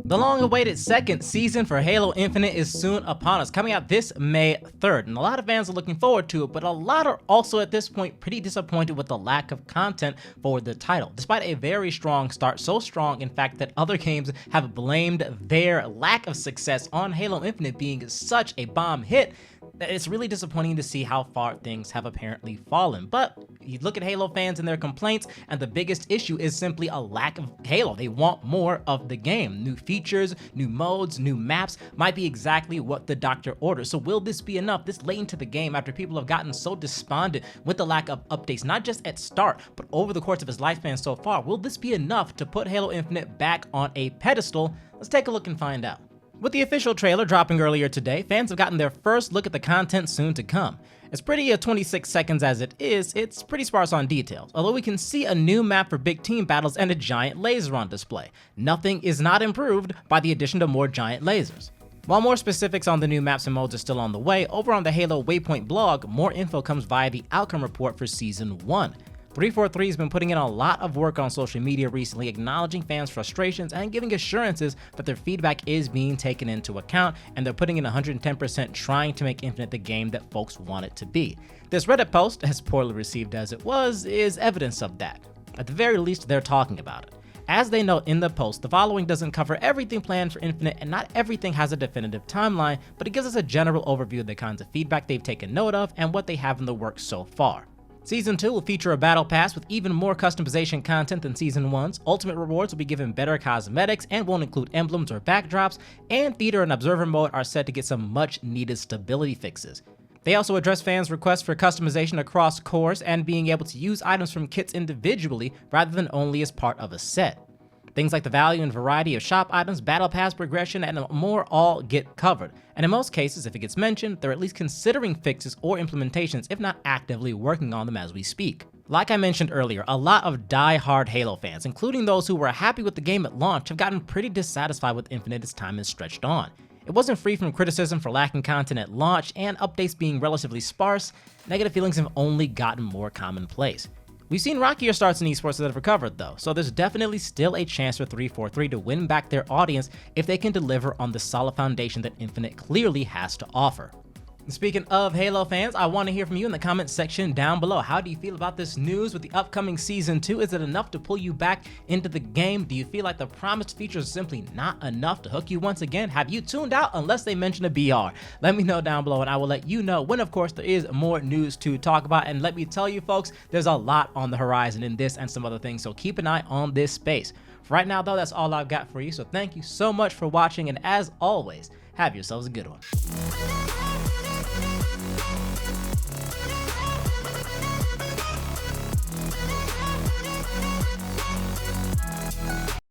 The long-awaited second season for Halo Infinite is soon upon us, coming out this May 3rd, and a lot of fans are looking forward to it, but a lot are also at this point pretty disappointed with the lack of content for the title. Despite a very strong start, so strong in fact that other games have blamed their lack of success on Halo Infinite being such a bomb hit, it's really disappointing to see how far things have apparently fallen. But you look at Halo fans and their complaints, and the biggest issue is simply a lack of Halo. They want more of the game. New features, new modes, new maps might be exactly what the doctor orders. So will this be enough this late into the game after people have gotten so despondent with the lack of updates, not just at start, but over the course of its lifespan so far? Will this be enough to put Halo Infinite back on a pedestal? Let's take a look and find out. With the official trailer dropping earlier today, fans have gotten their first look at the content soon to come. As pretty at 26 seconds as it is, it's pretty sparse on details, although we can see a new map for big team battles and a giant laser on display. Nothing is not improved by the addition of more giant lasers. While more specifics on the new maps and modes are still on the way, over on the Halo Waypoint blog, more info comes via the outcome report for Season 1. 343 has been putting in a lot of work on social media recently, acknowledging fans' frustrations and giving assurances that their feedback is being taken into account, and they're putting in 110% trying to make Infinite the game that folks want it to be. This Reddit post, as poorly received as it was, is evidence of that. At the very least, they're talking about it. As they note in the post, the following doesn't cover everything planned for Infinite, and not everything has a definitive timeline, but it gives us a general overview of the kinds of feedback they've taken note of and what they have in the works so far. Season 2 will feature a battle pass with even more customization content than Season 1's, ultimate rewards will be given better cosmetics and won't include emblems or backdrops, and Theater and Observer mode are set to get some much needed stability fixes. They also address fans' requests for customization across cores and being able to use items from kits individually rather than only as part of a set. Things like the value and variety of shop items, battle pass progression, and more all get covered. And in most cases, if it gets mentioned, they're at least considering fixes or implementations, if not actively working on them as we speak. Like I mentioned earlier, a lot of die-hard Halo fans, including those who were happy with the game at launch, have gotten pretty dissatisfied with Infinite as time has stretched on. It wasn't free from criticism for lacking content at launch and updates being relatively sparse. Negative feelings have only gotten more commonplace. We've seen rockier starts in esports that have recovered though, so there's definitely still a chance for 343 to win back their audience if they can deliver on the solid foundation that Infinite clearly has to offer. Speaking of Halo fans, I want to hear from you in the comments section down below. How do you feel about this news with the upcoming Season 2? Is it enough to pull you back into the game? Do you feel like the promised features are simply not enough to hook you once again? Have you tuned out unless they mention a BR? Let me know down below and I will let you know when, of course, there is more news to talk about. And let me tell you folks, there's a lot on the horizon in this and some other things, so keep an eye on this space. For right now though, that's all I've got for you, so thank you so much for watching, and as always, have yourselves a good one.